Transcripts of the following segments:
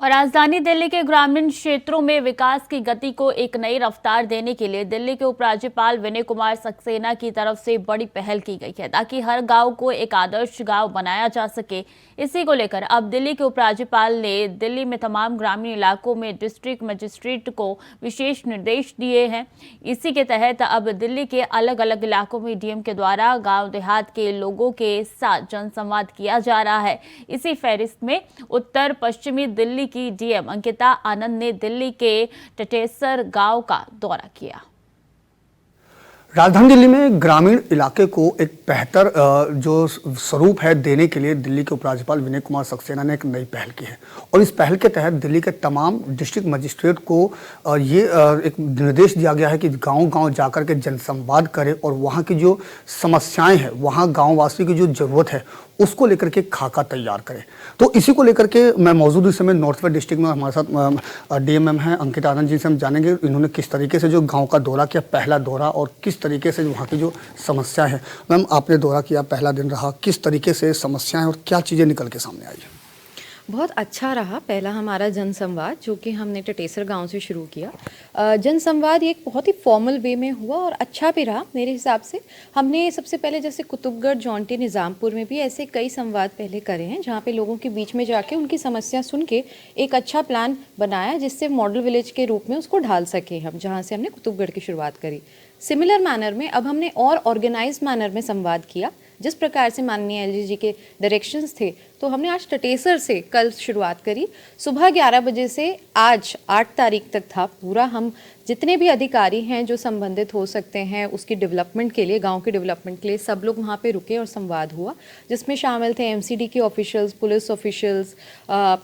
और राजधानी दिल्ली के ग्रामीण क्षेत्रों में विकास की गति को एक नई रफ्तार देने के लिए दिल्ली के उपराज्यपाल विनय कुमार सक्सेना की तरफ से बड़ी पहल की गई है ताकि हर गांव को एक आदर्श गांव बनाया जा सके। इसी को लेकर अब दिल्ली के उपराज्यपाल ने दिल्ली में तमाम ग्रामीण इलाकों में डिस्ट्रिक्ट मजिस्ट्रेट को विशेष निर्देश दिए हैं। इसी के तहत अब दिल्ली के अलग अलग इलाकों में डीएम के द्वारा गाँव देहात के लोगों के साथ जनसंवाद किया जा रहा है। इसी फहरिस्त में उत्तर पश्चिमी दिल्ली की डीएम अंकिता आनंद ने दिल्ली के टटेसर गांव का दौरा किया। राजधानी दिल्ली में ग्रामीण इलाके को एक बेहतर जो स्वरूप है देने के लिए दिल्ली के उपराज्यपाल विनय कुमार सक्सेना ने एक नई पहल की है और इस पहल के तहत दिल्ली के तमाम डिस्ट्रिक्ट मजिस्ट्रेट को ये एक निर्देश दिया गया है कि गांव-गांव जाकर के जनसंवाद करें और वहां की जो समस्याएं हैं, वहां गांववासी की जो जरूरत है उसको लेकर के खाका तैयार करें। तो इसी को लेकर के मैं मौजूद इस समय नॉर्थ वेस्ट डिस्ट्रिक्ट में हमारे साथ डीएम हैं अंकिता आनंद जी से हम जानेंगे इन्होंने किस तरीके से जो गांव का दौरा किया, पहला दौरा, और किस तरीके से वहाँ की जो समस्या है। मैम, आपने दौरा किया, पहला दिन रहा, किस तरीके से समस्याएं और क्या चीज़ें निकल के सामने आई है? बहुत अच्छा रहा पहला हमारा जनसंवाद, जो कि हमने टटेसर गांव से शुरू किया। जनसंवाद ये एक बहुत ही फॉर्मल वे में हुआ और अच्छा भी रहा मेरे हिसाब से। हमने सबसे पहले जैसे कुतुबगढ़, जौनटी, निज़ामपुर में भी ऐसे कई संवाद पहले करे हैं, जहाँ पे लोगों के बीच में जाके उनकी समस्या सुन के एक अच्छा प्लान बनाया जिससे मॉडल विलेज के रूप में उसको ढाल सके हम, जहाँ से हमने कुतुबगढ़ की शुरुआत करी। सिमिलर मैनर में अब हमने और ऑर्गेनाइज मैनर में संवाद किया, जिस प्रकार से माननीय एलजी जी के डायरेक्शंस थे। तो हमने आज टटेसर से कल शुरुआत करी। सुबह 11 बजे से आज 8 तारीख तक था पूरा। हम जितने भी अधिकारी हैं जो संबंधित हो सकते हैं उसकी डेवलपमेंट के लिए, गांव के डेवलपमेंट के लिए, सब लोग वहां पे रुके और संवाद हुआ, जिसमें शामिल थे एमसीडी के ऑफिशियल्स, पुलिस ऑफिशियल्स,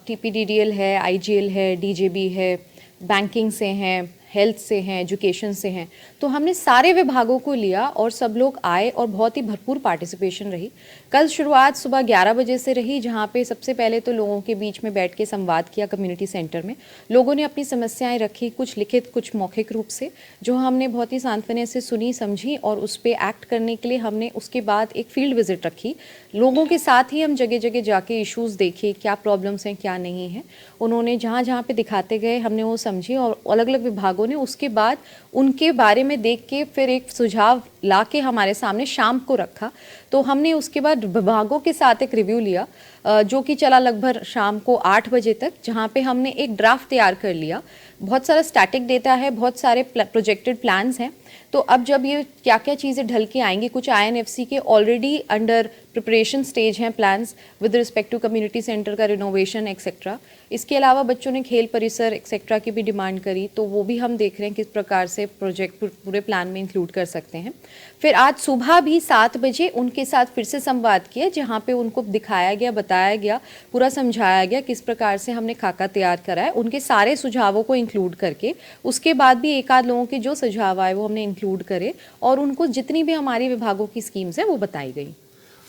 टीपीडीडीएल है, आईजीएल है, डीजेबी है, बैंकिंग से हैं, हेल्थ से हैं, एजुकेशन से हैं। तो हमने सारे विभागों को लिया और सब लोग आए और बहुत ही भरपूर पार्टिसिपेशन रही। कल शुरुआत सुबह 11 बजे से रही, जहाँ पे सबसे पहले तो लोगों के बीच में बैठ के संवाद किया कम्युनिटी सेंटर में। लोगों ने अपनी समस्याएं रखी, कुछ लिखित, कुछ मौखिक रूप से, जो हमने बहुत ही सांत्वना से सुनी, समझी और उस पर एक्ट करने के लिए हमने उसके बाद एक फील्ड विजिट रखी। लोगों के साथ ही हम जगह जगह जाके इशूज़ देखे, क्या प्रॉब्लम्स हैं, क्या नहीं है। उन्होंने जहाँ जहाँ पे दिखाते गए हमने वो समझी और अलग अलग विभागों ने उसके बाद उनके बारे में देख के फिर एक सुझाव ला के हमारे सामने शाम को रखा। तो हमने उसके बाद विभागों के साथ एक रिव्यू लिया, जो कि चला लगभग शाम को 8 बजे तक, जहाँ पे हमने एक ड्राफ्ट तैयार कर लिया। बहुत सारा स्टैटिक डेटा है, बहुत सारे प्रोजेक्टेड प्लान्स हैं। तो अब जब ये क्या क्या चीज़ें ढल के आएंगी, कुछ आईएनएफसी के ऑलरेडी अंडर प्रिपरेशन स्टेज हैं plans with respect to community centre का रिनोवेशन एक्सेट्रा। इसके अलावा बच्चों ने खेल परिसर एक्सेट्रा की भी डिमांड करी, तो वो भी हम देख रहे हैं किस प्रकार से प्रोजेक्ट पूरे प्लान में इंक्लूड कर सकते हैं। फिर आज सुबह भी 7 बजे उनके साथ फिर से संवाद किया, जहाँ पे उनको दिखाया गया, बताया गया, पूरा समझाया गया किस प्रकार से हमने खाका तैयार करा है, उनके सारे सुझावों को इंक्लूड करके। उसके बाद भी एक आध लोगों के जो सुझाव आए वो हमने इंक्लूड करे और उनको जितनी भी हमारी विभागों की स्कीम्स हैं वो बताई गई।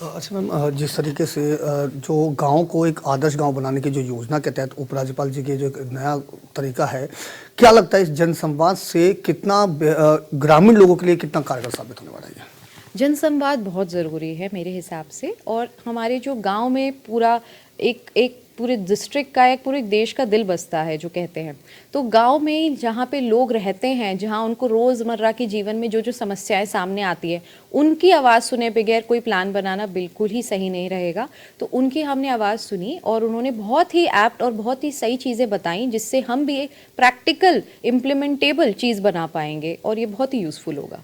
अच्छा मैम, जिस तरीके से जो गांव को एक आदर्श गांव बनाने की जो योजना के तहत उपराज्यपाल जी के जो एक नया तरीका है, क्या लगता है इस जनसंवाद से कितना ग्रामीण लोगों के लिए कितना कारगर साबित होने वाला है? जनसंवाद बहुत ज़रूरी है मेरे हिसाब से, और हमारे जो गांव में पूरा एक पूरे डिस्ट्रिक्ट का, एक पूरे देश का दिल बसता है जो कहते हैं। तो गांव में जहाँ पे लोग रहते हैं, जहाँ उनको रोज़मर्रा के जीवन में जो जो समस्याएं सामने आती है, उनकी आवाज़ सुने बगैर कोई प्लान बनाना बिल्कुल ही सही नहीं रहेगा। तो उनकी हमने आवाज़ सुनी और उन्होंने बहुत ही एप्ट और बहुत ही सही चीज़ें बताई, जिससे हम भी एक प्रैक्टिकल इम्प्लीमेंटेबल चीज़ बना पाएंगे और ये बहुत ही यूज़फुल होगा।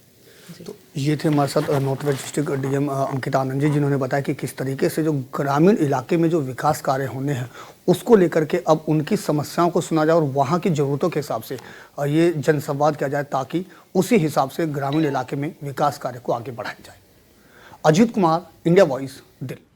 तो ये थे हमारे साथ north west district DM Ankita Anand ji, जिन्होंने बताया कि किस तरीके से जो ग्रामीण इलाके में जो विकास कार्य होने हैं उसको लेकर के अब उनकी समस्याओं को सुना जाए और वहाँ की ज़रूरतों के हिसाब से ये जनसंवाद किया जाए, ताकि उसी हिसाब से ग्रामीण इलाके में विकास कार्य को आगे बढ़ाया जाए। Ajit Kumar, India voice, Delhi.